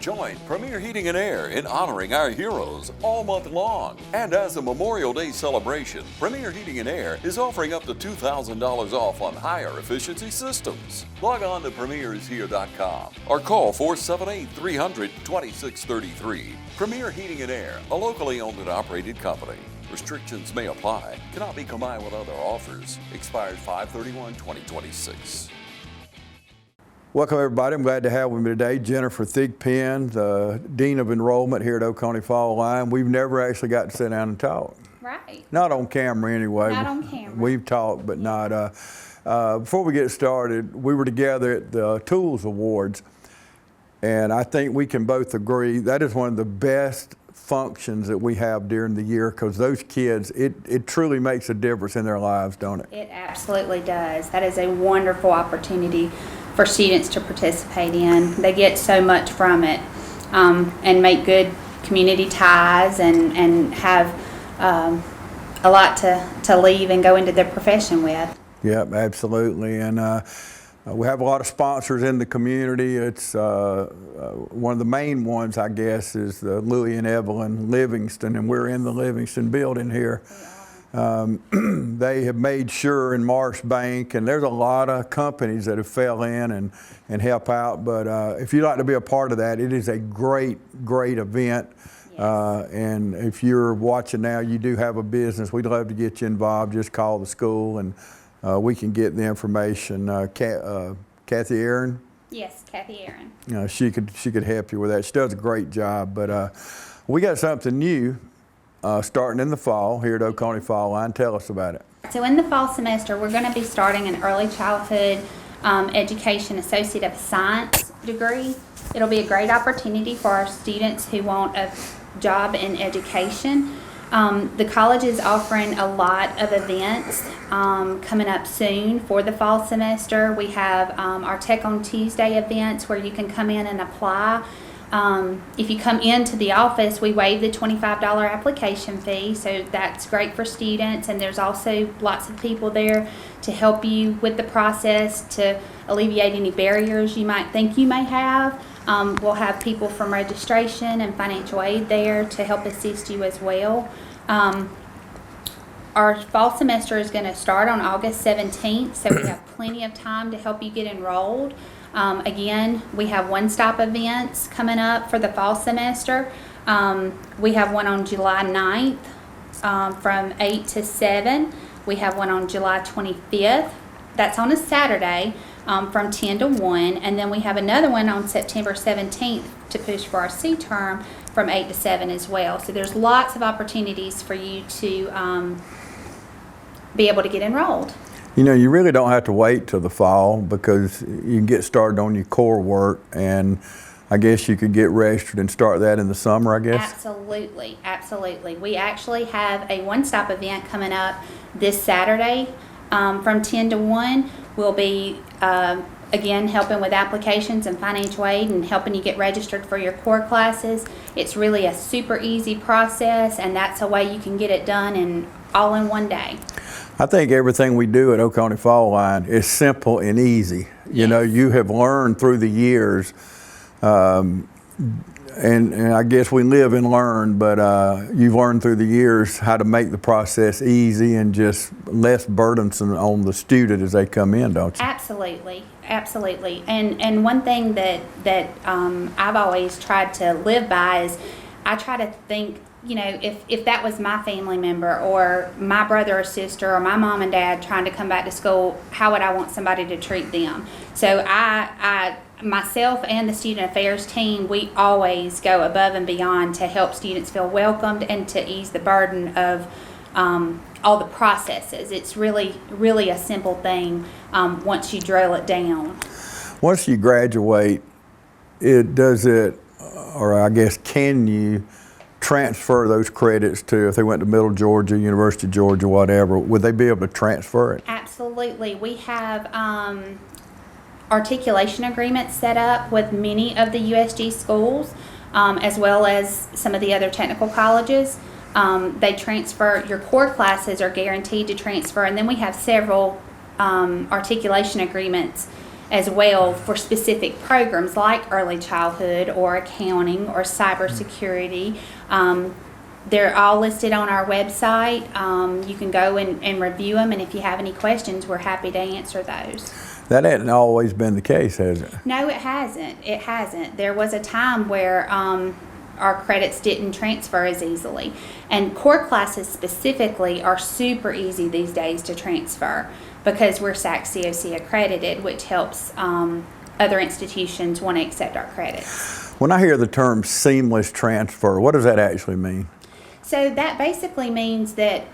Join Premier Heating and Air in honoring our heroes all month long. And as a Memorial Day celebration, Premier Heating and Air is offering up to $2,000 off on higher efficiency systems. Log on to premiershere.com or call 478-300-2633. Premier Heating and Air, a locally owned and operated company. Restrictions may apply. Cannot be combined with other offers. Expires 5/31/2026. Welcome everybody. I'm glad to have with me today Jennifer Thigpen, the Dean of Enrollment here at Oconee Fall Line. We've never actually got to sit down and talk. Right. Not on camera anyway. Not on camera. We've talked, but not. Before we get started, we were together at the Tools Awards, and I think we can both agree that is one of the best functions that we have during the year, because those kids, it truly makes a difference in their lives, don't it? It absolutely does. That is a wonderful opportunity for students to participate in. They get so much from it, and make good community ties and have a lot to leave and go into their profession with. Yep, absolutely. And we have a lot of sponsors in the community. It's one of the main ones, I guess, is the Louis and Evelyn Livingston, and we're in the Livingston building here. They have made sure in Marsh Bank, and there's a lot of companies that have fell in and help out. But if you'd like to be a part of that, it is a great event. Yes. And if you're watching now, you do have a business, we'd love to get you involved. Just call the school and we can get the information. Kathy Aaron? Yes, Kathy Aaron. She could help you with that. She does a great job. But we got something new starting in the fall here at Oconee Fall Line. Tell us about it. So in the fall semester, we're going to be starting an early childhood education Associate of Science degree. It'll be a great opportunity for our students who want a job in education. The college is offering a lot of events coming up soon for the fall semester. We have our Tech on Tuesday events where you can come in and apply. If you come into the office, we waive the $25 application fee, so that's great for students, and there's also lots of people there to help you with the process, to alleviate any barriers you might think you may have. We'll have people from registration and financial aid there to help assist you as well. Our fall semester is going to start on August 17th, so we have plenty of time to help you get enrolled. Again, we have one-stop events coming up for the fall semester. We have one on July 9th from 8 to 7. We have one on July 25th. That's on a Saturday from 10 to 1. And then we have another one on September 17th to push for our C term from 8 to 7 as well. So there's lots of opportunities for you to be able to get enrolled. You know, you really don't have to wait till the fall, because you can get started on your core work, and I guess you could get registered and start that in the summer, I guess? Absolutely, absolutely. We actually have a one-stop event coming up this Saturday from 10 to 1. We'll be, again, helping with applications and financial aid and helping you get registered for your core classes. It's really a super easy process, and that's a way you can get it done all in one day. I think everything we do at Oconee Fall Line is simple and easy. You know, you have learned through the years, and I guess we live and learn, but you've learned through the years how to make the process easy and just less burdensome on the student as they come in, don't you? Absolutely, absolutely. And one thing that I've always tried to live by is I try to think, you know, if that was my family member or my brother or sister or my mom and dad trying to come back to school, how would I want somebody to treat them? So I myself and the student affairs team, we always go above and beyond to help students feel welcomed and to ease the burden of all the processes. It's really, really a simple thing once you drill it down. Once you graduate, or I guess can you transfer those credits to, if they went to Middle Georgia, University of Georgia, whatever, would they be able to transfer it? Absolutely. We have articulation agreements set up with many of the USG schools, as well as some of the other technical colleges. They transfer, your core classes are guaranteed to transfer, and then we have several articulation agreements as well for specific programs like early childhood or accounting or cybersecurity. They're all listed on our website. You can go and review them, and if you have any questions, we're happy to answer those. That hasn't always been the case, has it? No, it hasn't. It hasn't. There was a time where our credits didn't transfer as easily. And core classes specifically are super easy these days to transfer because we're SAC COC accredited, which helps other institutions want to accept our credits. When I hear the term seamless transfer, what does that actually mean? So that basically means that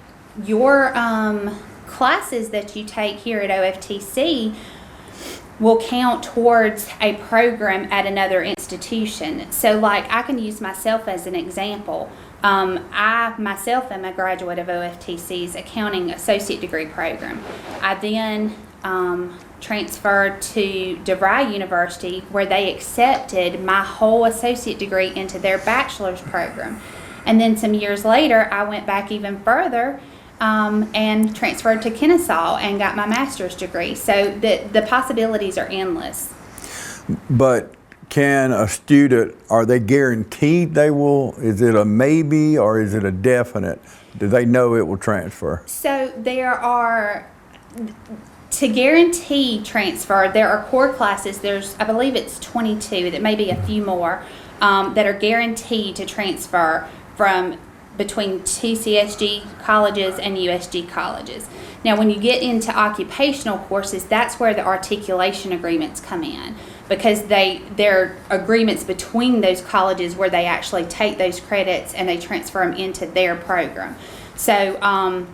your classes that you take here at OFTC will count towards a program at another institution. So like I can use myself as an example. I myself am a graduate of OFTC's accounting associate degree program. I then transferred to DeVry University where they accepted my whole associate degree into their bachelor's program. And then some years later, I went back even further and transferred to Kennesaw and got my master's degree. So the possibilities are endless. But can a student, are they guaranteed they will, is it a maybe or is it a definite? Do they know it will transfer? So there are, to guarantee transfer, there are core classes, I believe it's 22, that may be a few more, that are guaranteed to transfer from between TCSG colleges and USG colleges. Now, when you get into occupational courses, that's where the articulation agreements come in, because they're agreements between those colleges where they actually take those credits and they transfer them into their program. So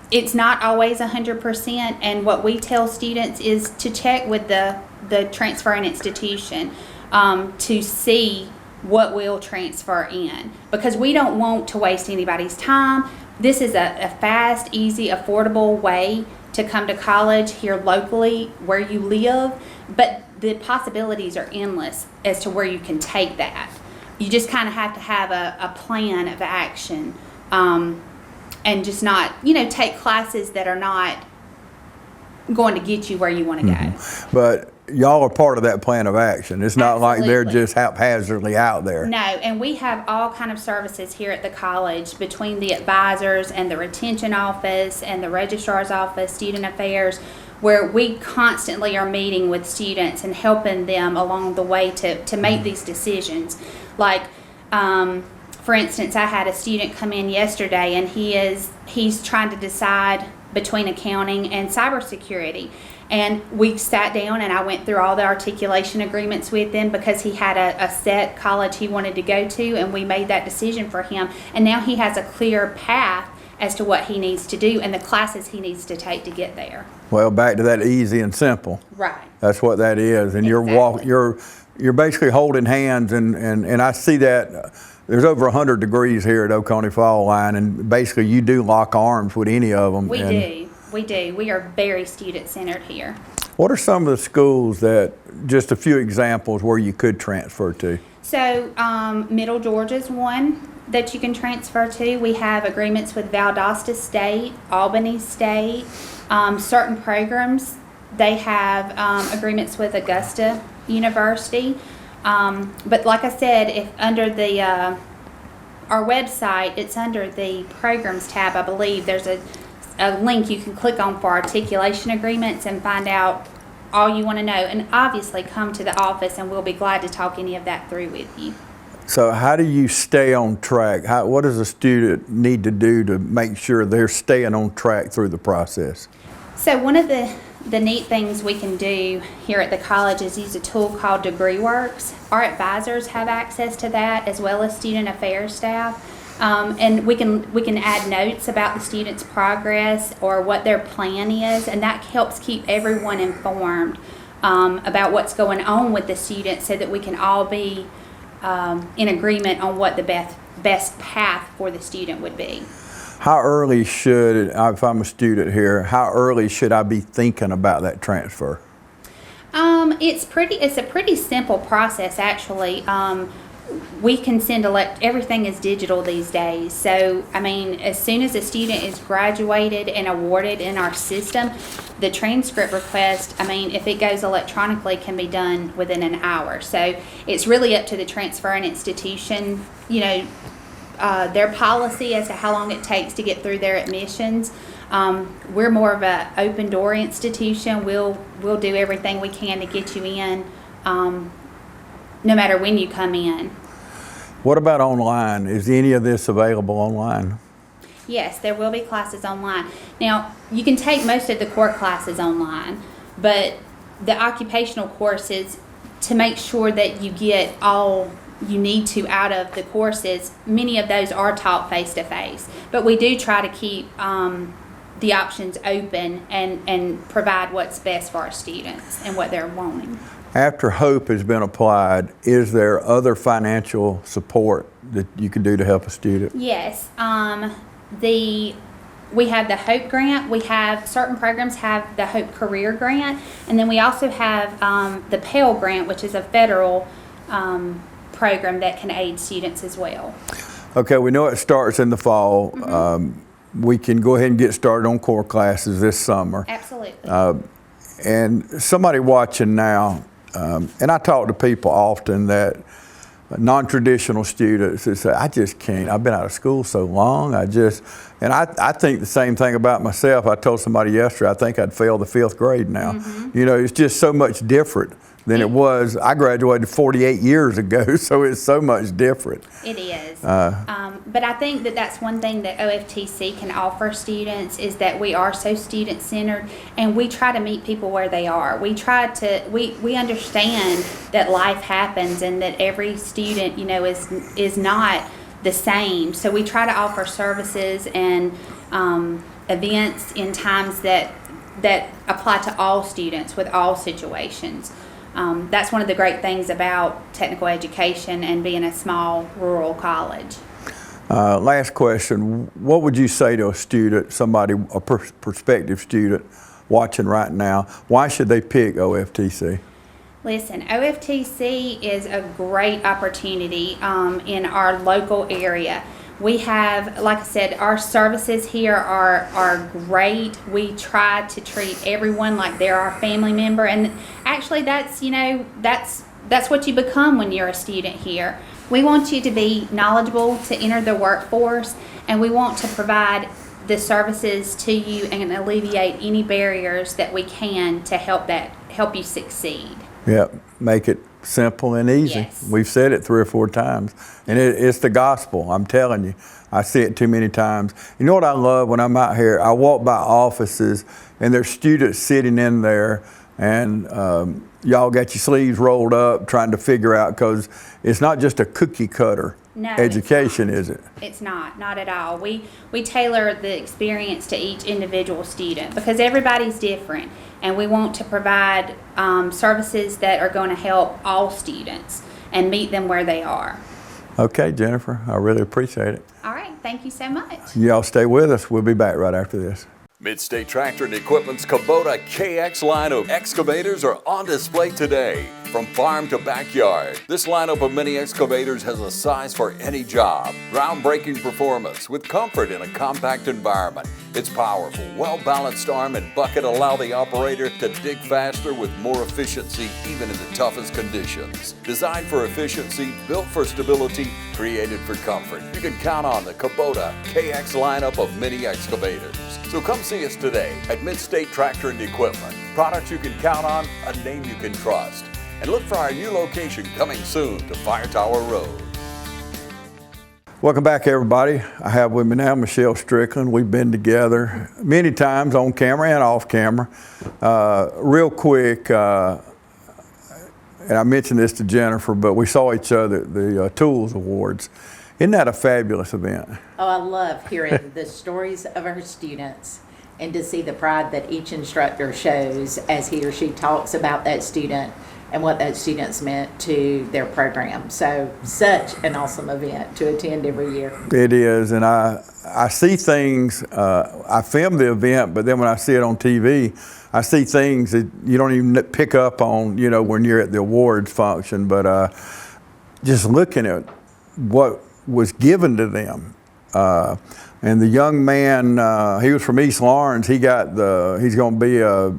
it's not always 100%, and what we tell students is to check with the transferring institution to see what will transfer in, because we don't want to waste anybody's time. This is a fast, easy, affordable way to come to college here locally where you live, but the possibilities are endless as to where you can take that. You just kind of have to have a plan of action and just not, take classes that are not going to get you where you want to go. But y'all are part of that plan of action. It's not like they're just haphazardly out there. No, and we have all kind of services here at the college between the advisors and the retention office and the registrar's office, student affairs, where we constantly are meeting with students and helping them along the way to make these decisions. Like, for instance, I had a student come in yesterday and he's trying to decide between accounting and cybersecurity. And we sat down and I went through all the articulation agreements with him because he had a set college he wanted to go to, and we made that decision for him. And now he has a clear path as to what he needs to do and the classes he needs to take to get there. Well, back to that easy and simple. Right. That's what that is. And Exactly. you're basically holding hands, and I see that there's over 100 degrees here at Oconee Fall Line, and basically you do lock arms with any of them. We do. We are very student-centered here. What are some of the schools that, just a few examples where you could transfer to? So Middle Georgia's one that you can transfer to. We have agreements with Valdosta State, Albany State, certain programs. They have agreements with Augusta University. But like I said, if under the our website, it's under the programs tab, I believe. There's a link you can click on for articulation agreements and find out all you want to know. And obviously come to the office and we'll be glad to talk any of that through with you. So how do you stay on track? What does a student need to do to make sure they're staying on track through the process? So one of the neat things we can do here at the college is use a tool called DegreeWorks. Our advisors have access to that, as well as student affairs staff. And we can add notes about the student's progress or what their plan is, and that helps keep everyone informed about what's going on with the student, so that we can all be in agreement on what the best path for the student would be. How early should, if I'm a student here, how early should I be thinking about that transfer? It's a pretty simple process, actually. we can send everything is digital these days. So, I mean, as soon as a student is graduated and awarded in our system, the transcript request, I mean, if it goes electronically, can be done within an hour. So it's really up to the transferring institution, you know, their policy as to how long it takes to get through their admissions. We're more of an open door institution. We'll do everything we can to get you in, no matter when you come in. What about online? Is any of this available online? Yes, there will be classes online. Now, you can take most of the core classes online, but the occupational courses, to make sure that you get all you need to out of the courses, many of those are taught face-to-face. But we do try to keep the options open and provide what's best for our students and what they're wanting. After HOPE has been applied, is there other financial support that you can do to help a student? Yes. We have the HOPE grant. We have certain programs have the HOPE Career Grant, and then we also have the Pell Grant, which is a federal program that can aid students as well. Okay, we know it starts in the fall. We can go ahead and get started on core classes this summer. Absolutely. And somebody watching now, and I talk to people often that non-traditional students that say, I just can't, I've been out of school so long, I think the same thing about myself. I told somebody yesterday, I think I'd fail the 5th grade now. You know, it's just so much different than it was. I graduated 48 years ago, so it's so much different. It is. But I think that that's one thing that OFTC can offer students is that we are so student-centered, and we try to meet people where they are. We understand that life happens and that every student, you know, is not the same. So we try to offer services and events in times that apply to all students with all situations. That's one of the great things about technical education and being a small rural college. Last question, what would you say to a student, a prospective student watching right now, why should they pick OFTC? Listen, OFTC is a great opportunity in our local area. We have, like I said, our services here are great. We try to treat everyone like they're our family member, and actually that's what you become when you're a student here. We want you to be knowledgeable to enter the workforce, and we want to provide the services to you and alleviate any barriers that we can to help you succeed. Yep, make it simple and easy. Yes. We've said it 3 or 4 times, and it's the gospel. I'm telling you, I see it too many times. You know what I love when I'm out here? I walk by offices, and there's students sitting in there, and y'all got your sleeves rolled up trying to figure out, because it's not just a cookie cutter education, is it? It's not at all. We tailor the experience to each individual student because everybody's different, and we want to provide services that are going to help all students and meet them where they are. Okay, Jennifer, I really appreciate it. All right, thank you so much. Y'all stay with us. We'll be back right after this. Mid-State Tractor and Equipment's Kubota KX line of excavators are on display today. From farm to backyard, this lineup of mini excavators has a size for any job. Groundbreaking performance with comfort in a compact environment. Its powerful, well-balanced arm and bucket allow the operator to dig faster with more efficiency even in the toughest conditions. Designed for efficiency, built for stability, created for comfort. You can count on the Kubota KX lineup of mini excavators. So come see us today at Mid-State Tractor and Equipment. Products you can count on, a name you can trust. And look for our new location coming soon to Fire Tower Road. Welcome back, everybody. I have with me now Michelle Strickland. We've been together many times on camera and off camera. Real quick, and I mentioned this to Jennifer, but we saw each other at the Tools Awards. Isn't that a fabulous event? Oh, I love hearing the stories of our students and to see the pride that each instructor shows as he or she talks about that student and what that student's meant to their program. So, such an awesome event to attend every year. It is, and I see things, I film the event, but then when I see it on TV, I see things that you don't even pick up on, you know, when you're at the awards function. But just looking at what was given to them. And the young man, he was from East Lawrence. He's going to be a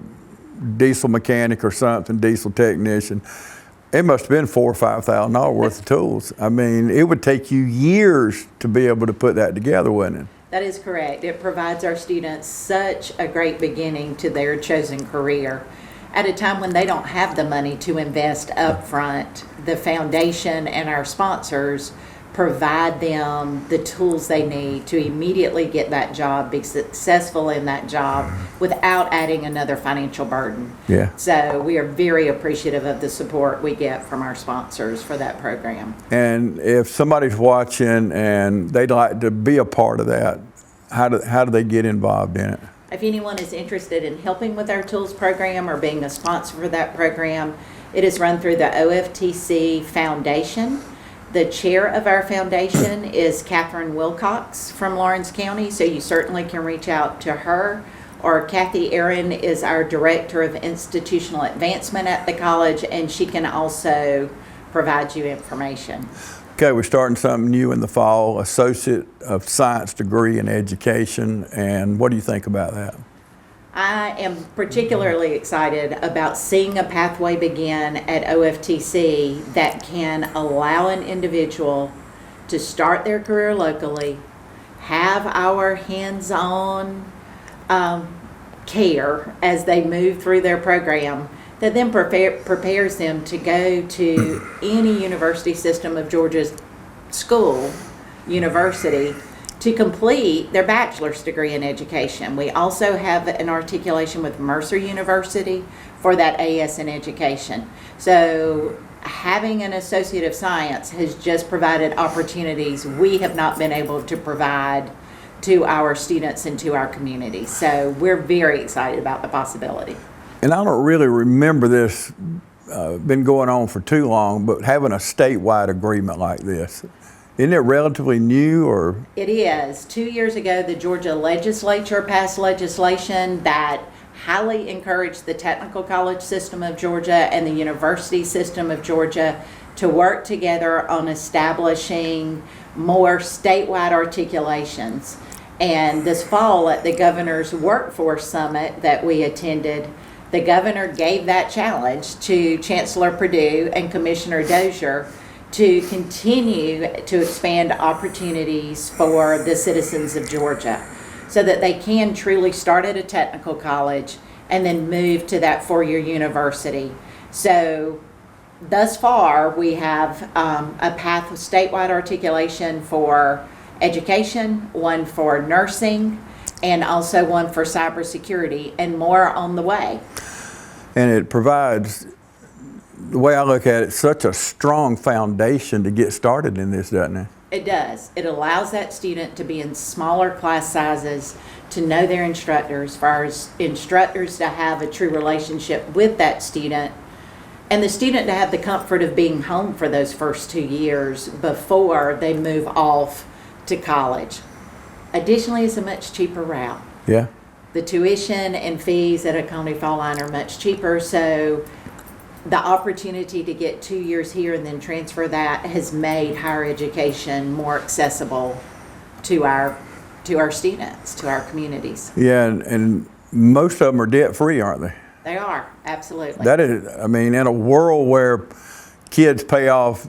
diesel mechanic or something, diesel technician. It must have been $4,000 or $5,000 worth of tools. I mean, it would take you years to be able to put that together, wouldn't it? That is correct. It provides our students such a great beginning to their chosen career. At a time when they don't have the money to invest up front, the foundation and our sponsors provide them the tools they need to immediately get that job, be successful in that job without adding another financial burden. Yeah. So we are very appreciative of the support we get from our sponsors for that program. And if somebody's watching and they'd like to be a part of that, how do they get involved in it? If anyone is interested in helping with our tools program or being a sponsor for that program, it is run through the OFTC Foundation. The chair of our foundation is Catherine Wilcox from Lawrence County, so you certainly can reach out to her. Or Kathy Aaron is our director of institutional advancement at the college, and she can also provide you information. Okay, we're starting something new in the fall, Associate of Science degree in Education, and what do you think about that? I am particularly excited about seeing a pathway begin at OFTC that can allow an individual to start their career locally, have our hands-on care as they move through their program, that then prepares them to go to any University System of Georgia's school, university, to complete their bachelor's degree in education. We also have an articulation with Mercer University for that AS in education. So having an Associate of Science has just provided opportunities we have not been able to provide to our students and to our community. So we're very excited about the possibility. And I don't really remember this been going on for too long, but having a statewide agreement like this, isn't it relatively new? Or it is. 2 years ago, the Georgia legislature passed legislation that highly encouraged the technical college system of Georgia and the university system of Georgia to work together on establishing more statewide articulations. And this fall at the Governor's Workforce Summit that we attended, the governor gave that challenge to Chancellor Perdue and Commissioner Dozier to continue to expand opportunities for the citizens of Georgia so that they can truly start at a technical college and then move to that four-year university. So thus far, we have a path of statewide articulation for education, one for nursing, and also one for cybersecurity, and more on the way. And it provides, the way I look at it, such a strong foundation to get started in this, doesn't it? It does. It allows that student to be in smaller class sizes, to know their instructors, for our instructors to have a true relationship with that student, and the student to have the comfort of being home for those first 2 years before they move off to college. Additionally, it's a much cheaper route. Yeah. The tuition and fees at Oconee Fall Line are much cheaper, so the opportunity to get 2 years here and then transfer that has made higher education more accessible to our students, to our communities. Yeah, and most of them are debt-free, aren't they? They are, absolutely. That is, I mean, in a world where kids pay off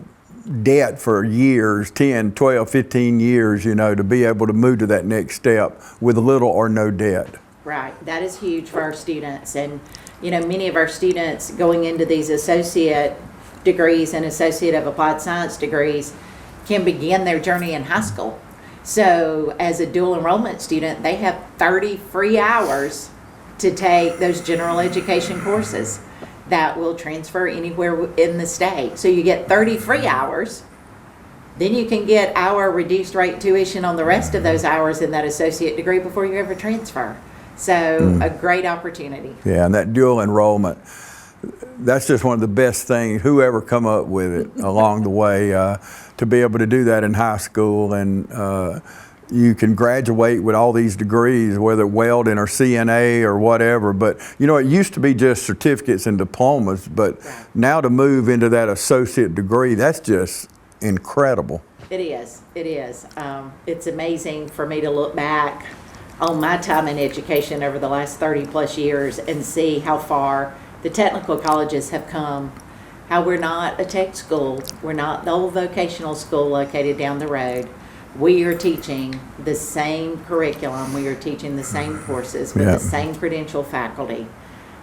debt for years, 10, 12, 15 years, you know, to be able to move to that next step with little or no debt. Right, that is huge for our students. And, you know, many of our students going into these associate degrees and Associate of Applied Science degrees can begin their journey in high school. So as a dual enrollment student, they have 30 free hours to take those general education courses that will transfer anywhere in the state. So you get 30 free hours, then you can get our reduced rate tuition on the rest of those hours in that associate degree before you ever transfer. So a great opportunity. Yeah, and that dual enrollment, that's just one of the best things, whoever come up with it along the way, to be able to do that in high school. And you can graduate with all these degrees, whether welding or CNA or whatever. But, you know, it used to be just certificates and diplomas, but now to move into that associate degree, that's just incredible. It is. It is. It's amazing for me to look back on my time in education over the last 30 plus years and see how far the technical colleges have come, how we're not a tech school, we're not the old vocational school located down the road. We are teaching the same curriculum, we are teaching the same courses with the same credential faculty,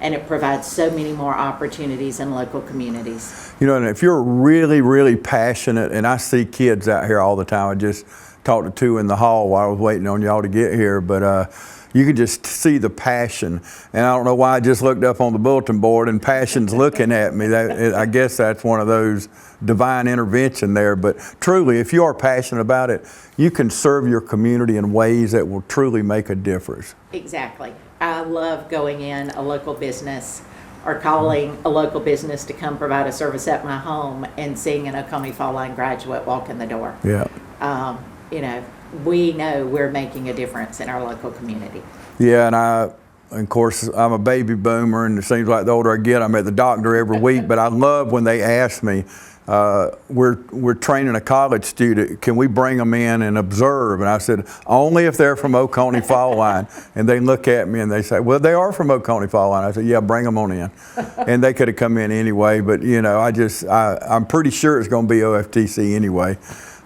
and it provides so many more opportunities in local communities. You know, and if you're really, really passionate, and I see kids out here all the time, I just talked to two in the hall while I was waiting on y'all to get here, but you can just see the passion. And I don't know why I just looked up on the bulletin board and passion's looking at me. I guess that's one of those divine intervention there. But truly, if you are passionate about it, you can serve your community in ways that will truly make a difference. Exactly. I love going in a local business or calling a local business to come provide a service at my home and seeing an Oconee Fall Line graduate walk in the door. Yeah. You know, we know we're making a difference in our local community. Yeah, and of course, I'm a baby boomer, and it seems like the older I get, I'm at the doctor every week, but I love when they ask me, we're training a college student, can we bring them in and observe? And I said, only if they're from Oconee Fall Line. And they look at me and they say, well, they are from Oconee Fall Line. I said, yeah, bring them on in. And they could have come in anyway, but you know, I'm pretty sure it's going to be OFTC anyway.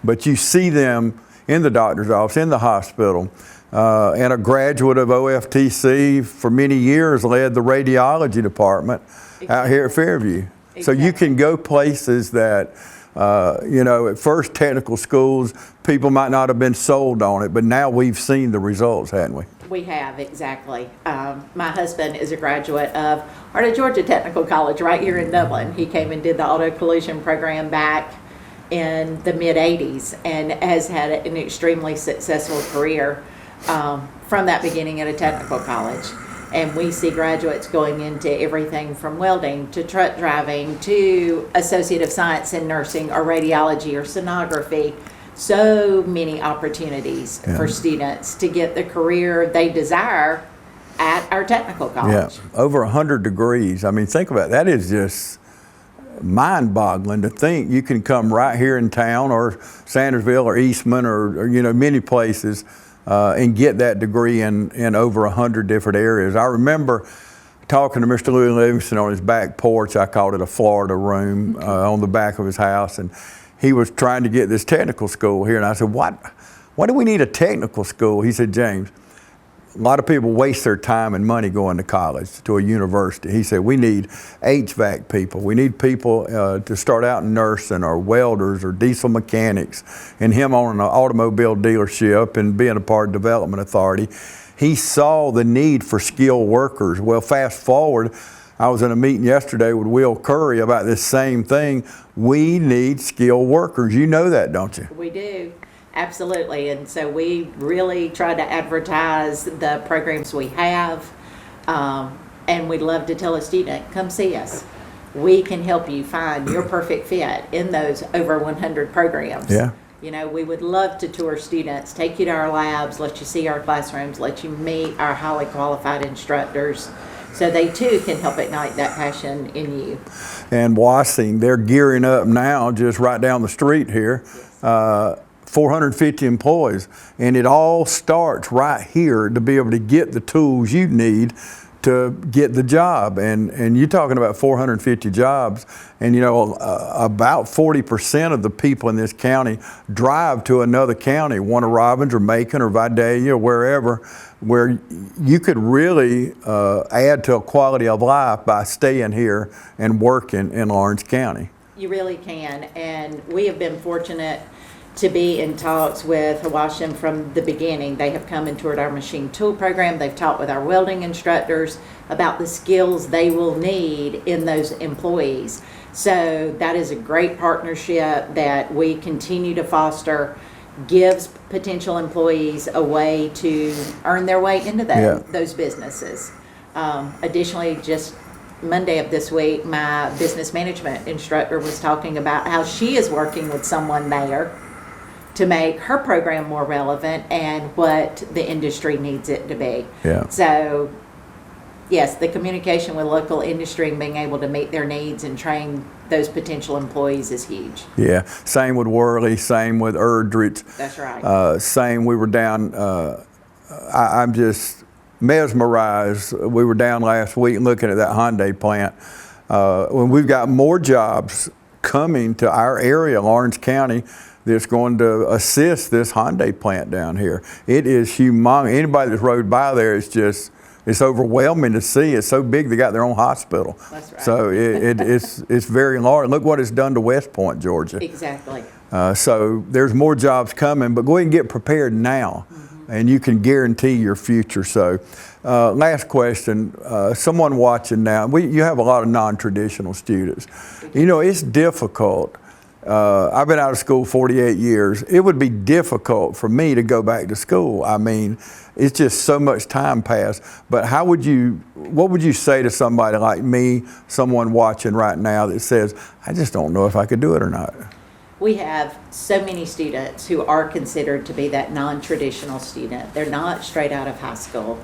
But you see them in the doctor's office, in the hospital, and a graduate of OFTC for many years led the radiology department out here at Fairview. Exactly. So you can go places that, you know, at first technical schools, people might not have been sold on it, but now we've seen the results, haven't we? We have, exactly. My husband is a graduate of Heart of Georgia Technical College right here in Dublin. He came and did the auto collision program back in the mid-'80s and has had an extremely successful career from that beginning at a technical college. And we see graduates going into everything from welding to truck driving to Associate of Science in nursing or radiology or sonography. So many opportunities for students to get the career they desire at our technical college. Yeah, over 100 degrees. I mean, think about it. That is just mind-boggling to think you can come right here in town or Sandersville or Eastman or you know, many places and get that degree in over 100 different areas. I remember talking to Mr. Louis Livingston on his back porch. I called it a Florida room on the back of his house, and he was trying to get this technical school here. And I said, why do we need a technical school? He said, James, a lot of people waste their time and money going to college, to a university. He said, we need HVAC people. We need people to start out in nursing or welders or diesel mechanics. And him owning an automobile dealership and being a part of Development Authority, he saw the need for skilled workers. Well, fast forward, I was in a meeting yesterday with Will Curry about this same thing. We need skilled workers. You know that, don't you? We do. Absolutely, and so we really try to advertise the programs we have, and we'd love to tell a student, come see us. We can help you find your perfect fit in those over 100 programs. Yeah. You know, we would love to tour students, take you to our labs, let you see our classrooms, let you meet our highly qualified instructors, so they too can help ignite that passion in you. And Wassing, they're gearing up now, just right down the street here. 450 employees, and it all starts right here to be able to get the tools you need to get the job. And you're talking about 450 jobs, and you know, about 40% of the people in this county drive to another county, Warner Robins or Macon or Vidalia or wherever, where you could really add to a quality of life by staying here and working in Lawrence County. You really can, and we have been fortunate to be in talks with Hawashim from the beginning. They have come and toured our machine tool program. They've talked with our welding instructors about the skills they will need in those employees. So that is a great partnership that we continue to foster, gives potential employees a way to earn their way into those businesses. Additionally, just Monday of this week, my business management instructor was talking about how she is working with someone there to make her program more relevant and what the industry needs it to be. Yeah. So yes, the communication with local industry and being able to meet their needs and train those potential employees is huge. Yeah, same with Worley, same with Erdrich. That's right. Same, we were down, I'm just mesmerized. We were down last week looking at that Hyundai plant. When we've got more jobs coming to our area, Lawrence County, that's going to assist this Hyundai plant down here. It is humongous. Anybody that's rode by there, it's overwhelming to see. It's so big they got their own hospital. That's right. So it's very large. Look what it's done to West Point, Georgia. Exactly. So there's more jobs coming, but go ahead and get prepared now, and you can guarantee your future. So last question, someone watching now, you have a lot of non-traditional students. You know, it's difficult. I've been out of school 48 years. It would be difficult for me to go back to school. I mean, it's just so much time passed. But what would you say to somebody like me, someone watching right now that says, I just don't know if I could do it or not? We have so many students who are considered to be that non-traditional student. They're not straight out of high school.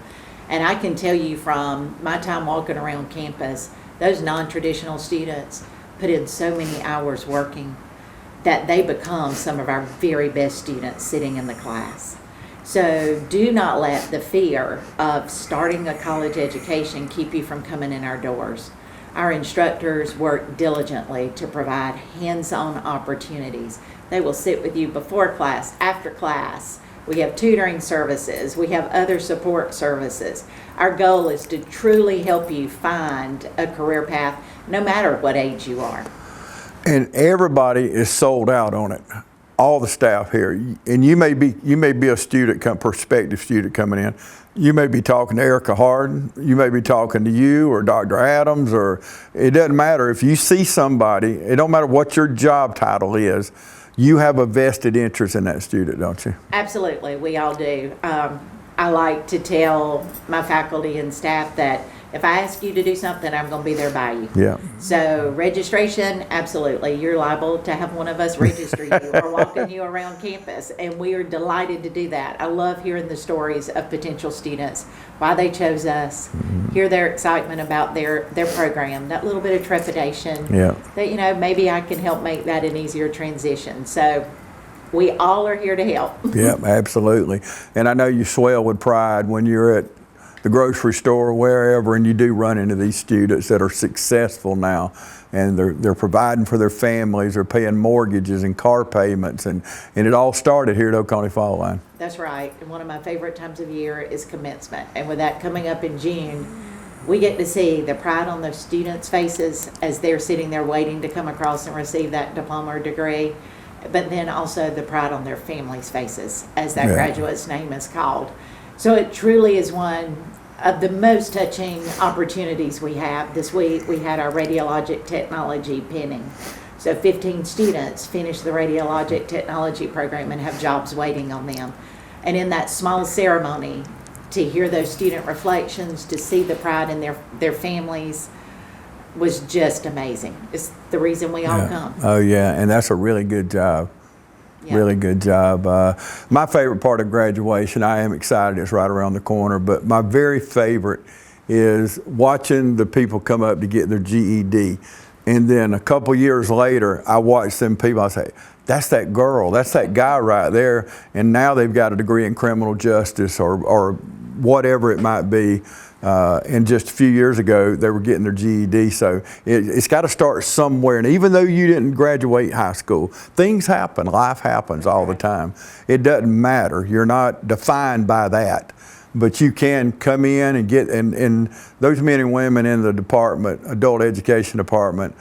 And I can tell you from my time walking around campus, those non-traditional students put in so many hours working that they become some of our very best students sitting in the class. So do not let the fear of starting a college education keep you from coming in our doors. Our instructors work diligently to provide hands-on opportunities. They will sit with you before class, after class. We have tutoring services. We have other support services. Our goal is to truly help you find a career path no matter what age you are. And everybody is sold out on it. All the staff here, and you may be a student, prospective student coming in. You may be talking to Erica Harden. You may be talking to you or Dr. Adams, or it doesn't matter. If you see somebody, it don't matter what your job title is. You have a vested interest in that student, don't you? Absolutely, we all do. I like to tell my faculty and staff that if I ask you to do something, I'm going to be there by you. Yeah. So registration, absolutely. You're liable to have one of us register you or walking you around campus, and we are delighted to do that. I love hearing the stories of potential students, why they chose us, hear their excitement about their program, that little bit of trepidation. Yeah. That, you know, maybe I can help make that an easier transition. So we all are here to help. Yeah, absolutely. And I know you swell with pride when you're at the grocery store or wherever, and you do run into these students that are successful now, and they're providing for their families, they're paying mortgages and car payments, and it all started here at Oconee Fall Line. That's right. And one of my favorite times of year is commencement. And with that coming up in June, we get to see the pride on those students' faces as they're sitting there waiting to come across and receive that diploma or degree, but then also the pride on their families' faces as that graduate's name is called. So it truly is one of the most touching opportunities we have. This week we had our radiologic technology pinning. So 15 students finished the radiologic technology program and have jobs waiting on them. And in that small ceremony, to hear those student reflections, to see the pride in their families was just amazing. It's the reason we all come. Oh yeah, and that's a really good job. Yeah. Really good job. My favorite part of graduation, I am excited, it's right around the corner, but my very favorite is watching the people come up to get their GED. And then a couple years later, I watch them people, I say, that's that girl, that's that guy right there. And now they've got a degree in criminal justice or whatever it might be. And just a few years ago, they were getting their GED. So it's got to start somewhere. And even though you didn't graduate high school, things happen. Life happens all the time. It doesn't matter. You're not defined by that. But you can come in and get, and those men and women in the department, adult education department,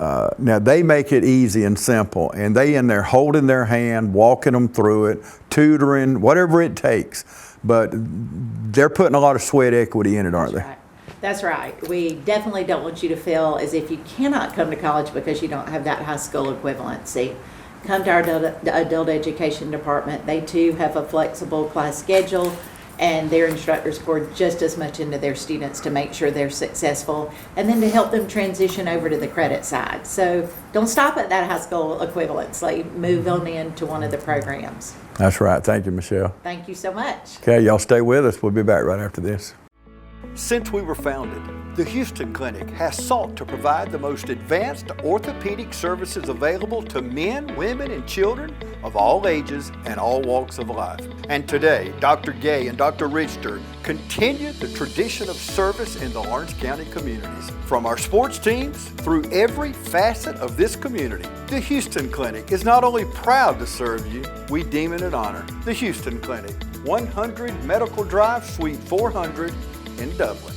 now they make it easy and simple. And they in there holding their hand, walking them through it, tutoring, whatever it takes. But they're putting a lot of sweat equity in it, aren't they? Right. That's right. We definitely don't want you to feel as if you cannot come to college because you don't have that high school equivalency. Come to our adult education department. They too have a flexible class schedule, and their instructors pour just as much into their students to make sure they're successful and then to help them transition over to the credit side. So don't stop at that high school equivalency. Move on into one of the programs. That's right. Thank you, Michelle. Thank you so much. Okay, y'all stay with us. We'll be back right after this. Since we were founded, the Houston Clinic has sought to provide the most advanced orthopedic services available to men, women, and children of all ages and all walks of life. And today, Dr. Gay and Dr. Richter continue the tradition of service in the Lawrence County communities. From our sports teams through every facet of this community, the Houston Clinic is not only proud to serve you, we deem it an honor. The Houston Clinic, 100 Medical Drive, Suite 400 in Dublin.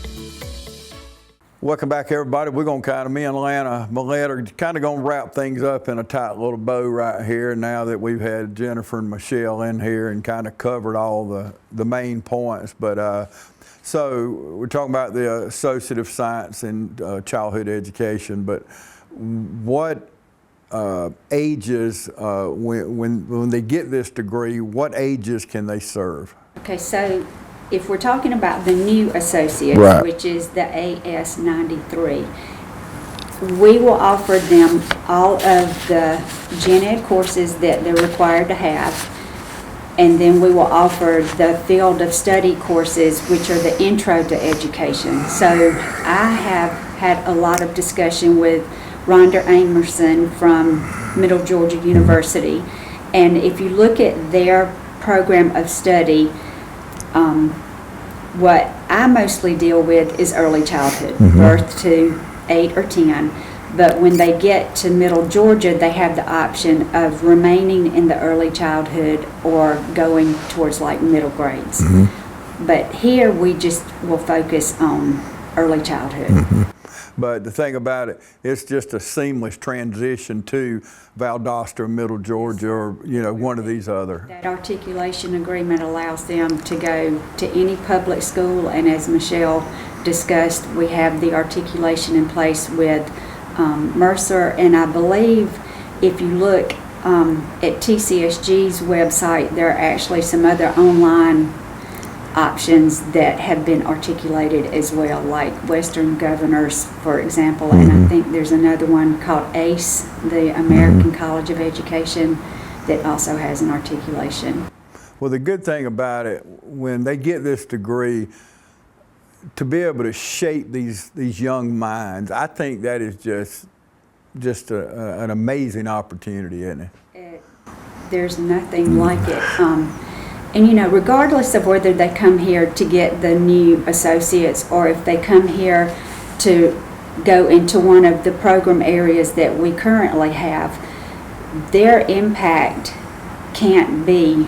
Welcome back, everybody. We're going to me and Lana Millette are kind of going to wrap things up in a tight little bow right here now that we've had Jennifer and Michelle in here and kind of covered all the main points. But so we're talking about the Associate of Science in Childhood Education, but what ages, when they get this degree, what ages can they serve? Okay, so if we're talking about the new associates, Right. which is the AS 93, we will offer them all of the gen ed courses that they're required to have, and then we will offer the field of study courses, which are the intro to education. So I have had a lot of discussion with Rhonda Amerson from Middle Georgia University, and if you look at their program of study, what I mostly deal with is early childhood, birth to 8 or 10. But when they get to Middle Georgia, they have the option of remaining in the early childhood or going towards like middle grades. But here we just will focus on early childhood. But the thing about it, it's just a seamless transition to Valdosta, Middle Georgia, or one of these other. That articulation agreement allows them to go to any public school, and as Michelle discussed, we have the articulation in place with Mercer, and I believe if you look at TCSG's website, there are actually some other online options that have been articulated as well, like Western Governors, for example, and I think there's another one called ACE, the American College of Education, that also has an articulation. Well, the good thing about it, when they get this degree, to be able to shape these young minds, I think that is just an amazing opportunity, isn't it? There's nothing like it. And regardless of whether they come here to get the new associates or if they come here to go into one of the program areas that we currently have, their impact can't be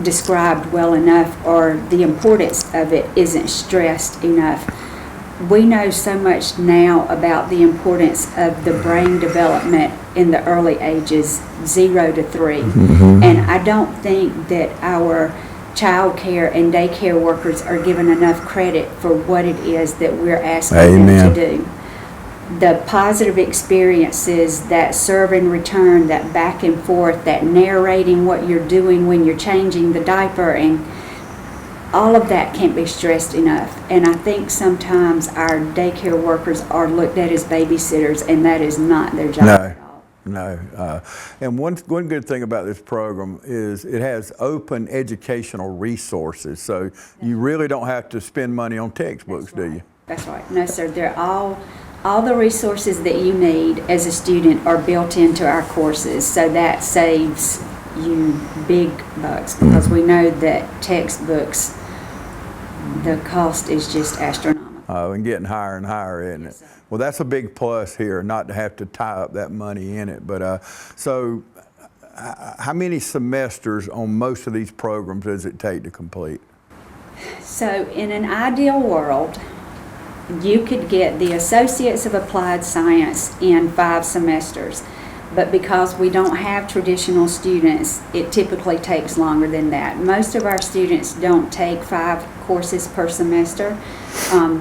described well enough, or the importance of it isn't stressed enough. We know so much now about the importance of the brain development in the early ages, 0 to 3. And I don't think that our child care and daycare workers are given enough credit for what it is that we're asking them to do. The positive experiences, that serve and return, that back and forth, that narrating what you're doing when you're changing the diaper, and all of that can't be stressed enough. And I think sometimes our daycare workers are looked at as babysitters, and that is not their job at all. No. And one good thing about this program is it has open educational resources, so you really don't have to spend money on textbooks, do you? That's right. No, sir. They're all the resources that you need as a student are built into our courses, so that saves you big bucks, because we know that textbooks, the cost is just astronomical. And getting higher and higher, isn't it? Yes, sir. Well, that's a big plus here, not to have to tie up that money in it. But so how many semesters on most of these programs does it take to complete? So in an ideal world, you could get the Associates of Applied Science in 5 semesters. But because we don't have traditional students, it typically takes longer than that. Most of our students don't take 5 courses per semester.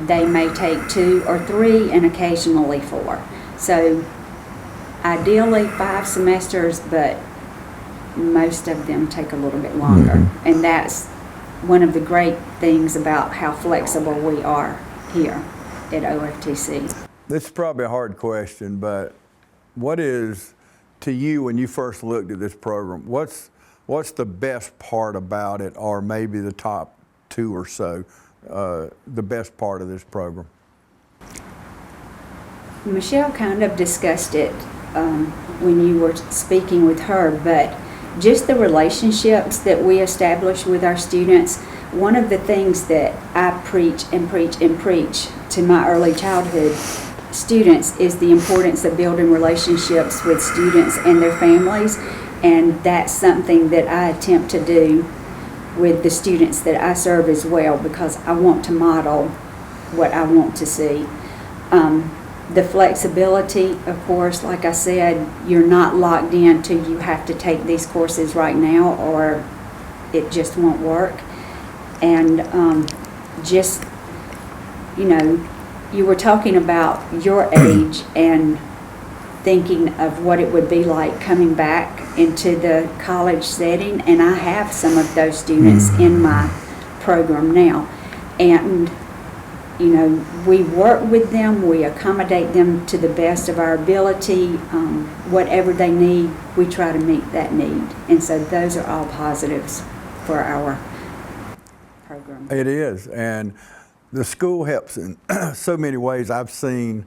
They may take 2 or 3 and occasionally 4. So ideally 5 semesters, but most of them take a little bit longer. And that's one of the great things about how flexible we are here at OFTC. This is probably a hard question, but what is, to you, when you first looked at this program, what's the best part about it, or maybe the top 2 or so the best part of this program. Michelle kind of discussed it when you were speaking with her, but just the relationships that we establish with our students. One of the things that I preach and preach and preach to my early childhood students is the importance of building relationships with students and their families, and that's something that I attempt to do with the students that I serve as well, because I want to model what I want to see. The flexibility, of course, like I said, you're not locked in to you have to take these courses right now or it just won't work. And just, you know, you were talking about your age and thinking of what it would be like coming back into the college setting, and I have some of those students in my program now. And you know, we work with them, we accommodate them to the best of our ability. Whatever they need, we try to meet that need. And so those are all positives for our program. It is, and the school helps in so many ways. I've seen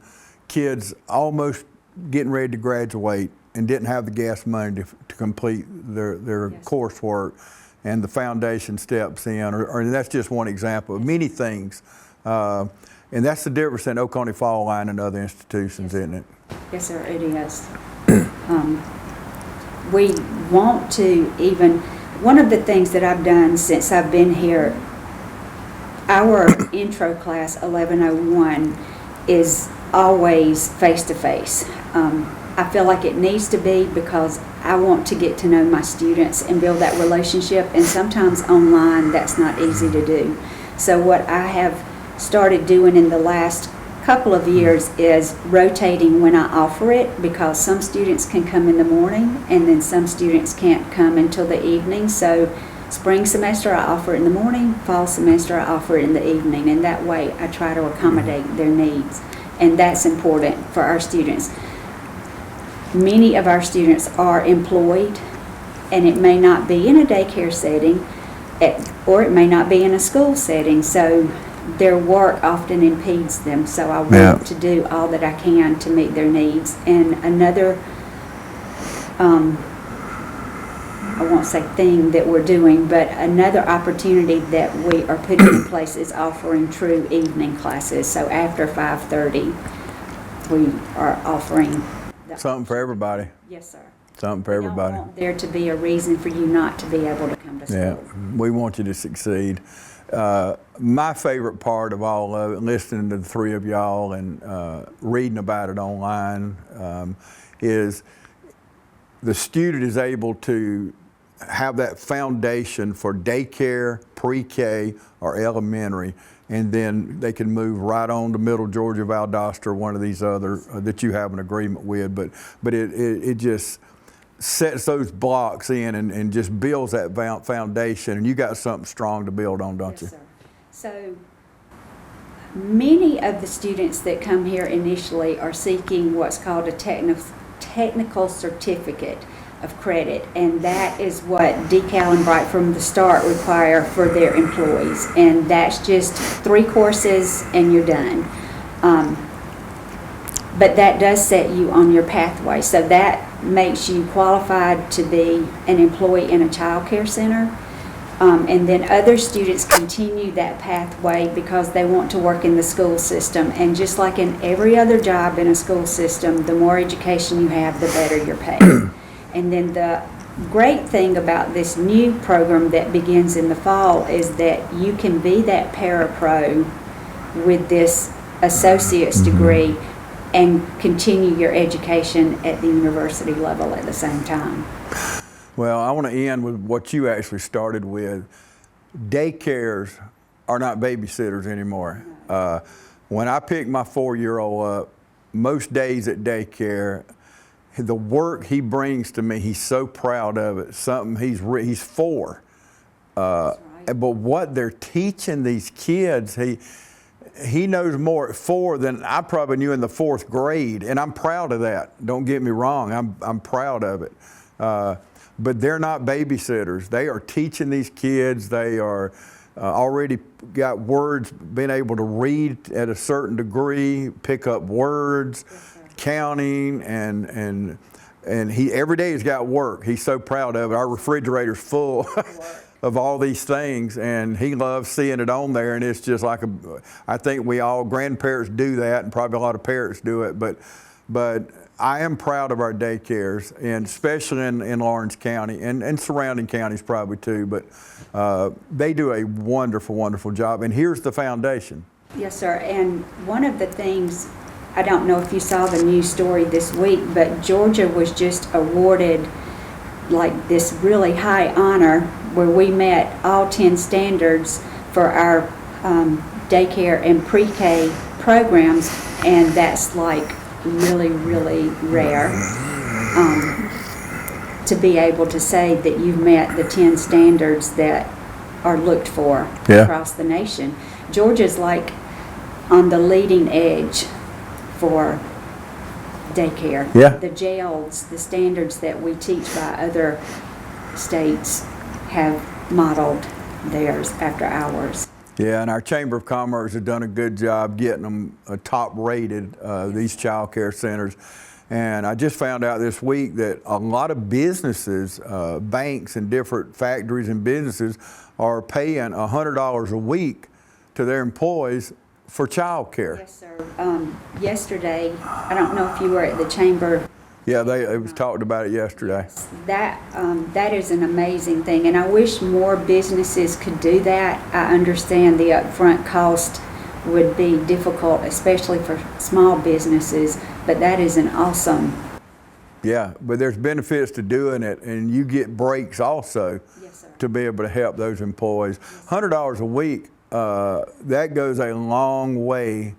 kids almost getting ready to graduate and didn't have the gas money to complete their Yes. coursework, and the foundation steps in, or that's just one example of many things. And that's the difference in Oconee Fall Line and other institutions, isn't it? Yes, sir, it is. We want to even, one of the things that I've done since I've been here, our intro class 1101 is always face-to-face. I feel like it needs to be because I want to get to know my students and build that relationship, and sometimes online that's not easy to do. So what I have started doing in the last couple of years is rotating when I offer it, because some students can come in the morning and then some students can't come until the evening. So spring semester I offer it in the morning, fall semester I offer it in the evening, and that way I try to accommodate their needs, and that's important for our students. Many of our students are employed, and it may not be in a daycare setting, or it may not be in a school setting, so their work often impedes them. So I want to do all that I can to meet their needs. And another, I won't say thing that we're doing, but another opportunity that we are putting in place is offering true evening classes. So after 5:30, we are offering Something for everybody. Yes, sir. Something for everybody. We don't want there to be a reason for you not to be able to come to school. Yeah, we want you to succeed. My favorite part of all of it, listening to the three of y'all and reading about it online, is the student is able to have that foundation for daycare, pre-K, or elementary, and then they can move right on to Middle Georgia, Valdosta, or one of these other that you have an agreement with. But it just sets those blocks in and just builds that foundation, and you got something strong to build on, don't you? Yes, sir. So many of the students that come here initially are seeking what's called a technical certificate of credit, and that is what Decal and Bright from the start require for their employees, and that's just 3 courses and you're done. But that does set you on your pathway, so that makes you qualified to be an employee in a child care center. And then other students continue that pathway because they want to work in the school system. And just like in every other job in a school system, the more education you have, the better you're paid. And then the great thing about this new program that begins in the fall is that you can be that parapro with this associate's degree and continue your education at the university level at the same time. Well, I want to end with what you actually started with. Daycares are not babysitters anymore. When I pick my 4-year-old up, most days at daycare, the work he brings to me, he's so proud of it. Something he's 4. But what they're teaching these kids, he knows more at 4 than I probably knew in the 4th grade, and I'm proud of that. Don't get me wrong, I'm proud of it. But they're not babysitters. They are teaching these kids. They are already got words, been able to read at a certain degree, pick up words, counting, and he every day he's got work. He's so proud of it. Our refrigerator's full of all these things, and he loves seeing it on there. And it's just like I think we all grandparents do that, and probably a lot of parents do it. But I am proud of our daycares, and especially in Lawrence County and surrounding counties probably too. But they do a wonderful, wonderful job. And here's the foundation. Yes, sir. And one of the things, I don't know if you saw the news story this week, but Georgia was just awarded like this really high honor where we met all 10 standards for our daycare and pre-K programs, and that's like really, really rare to be able to say that you've met the 10 standards that are looked for across the nation. Georgia's like on the leading edge for daycare. Yeah. The jails, the standards that we teach by other states have modeled theirs after ours. Yeah, and our Chamber of Commerce has done a good job getting them top rated, these child care centers. And I just found out this week that a lot of businesses, banks and different factories and businesses are paying $100 a week to their employees for child care. Yes, sir. Yesterday, I don't know if you were at the Chamber. Yeah, it was talked about it yesterday. That is an amazing thing, and I wish more businesses could do that. I understand the upfront cost would be difficult, especially for small businesses, but that is an awesome. Yeah, but there's benefits to doing it, and you get breaks also. Yes, sir. To be able to help those employees. $100 a week, that goes a long way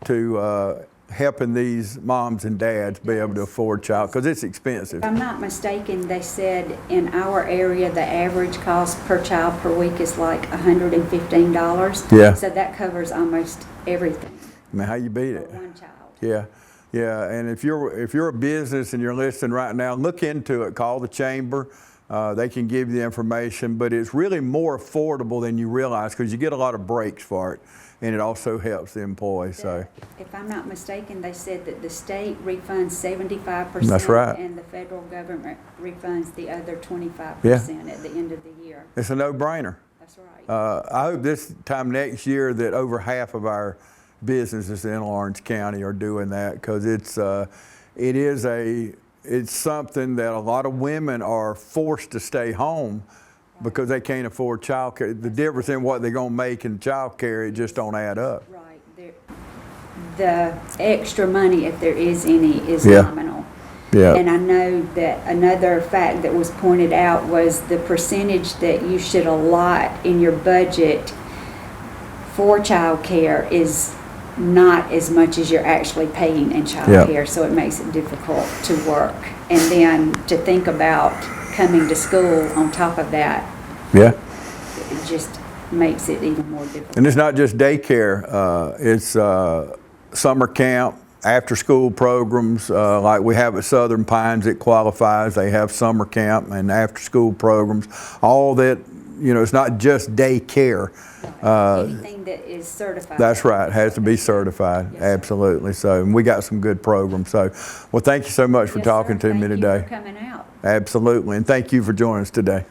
to helping these moms and dads be able to afford child, because it's expensive. If I'm not mistaken, they said in our area the average cost per child per week is like $115. Yeah. So that covers almost everything I mean, how you beat for it? one child. Yeah, yeah. And if you're a business and you're listening right now, look into it. Call the chamber. They can give you the information, but it's really more affordable than you realize because you get a lot of breaks for it, and it also helps the employees. So, if I'm not mistaken, they said that the state refunds 75%. That's right. And the federal government refunds the other 25% at the end of the year. it's a no-brainer. That's right. I hope this time next year that over half of our businesses in Lawrence County are doing that, because it's something that a lot of women are forced to stay home because they can't afford child care. The difference in what they're going to make in child care, it just don't add up. Right. The extra money, if there is any, is Yeah. nominal. Yeah. And I know that another fact that was pointed out was the percentage that you should allot in your budget for child care is not as much as you're actually paying in child Yeah. care, so it makes it difficult to work. And then to think about coming to school on top of that, Yeah. it just makes it even more difficult. And it's not just daycare. It's summer camp, after-school programs, like we have at Southern Pines. It qualifies. They have summer camp and after-school programs. All that, it's not just daycare. Anything that is certified. That's right. It has to be certified. Yes, sir. Absolutely. So, and we got some good programs. So, well, thank you so much for Yes, talking sir. to me Thank today. you for coming out. Absolutely. And thank you for joining us today.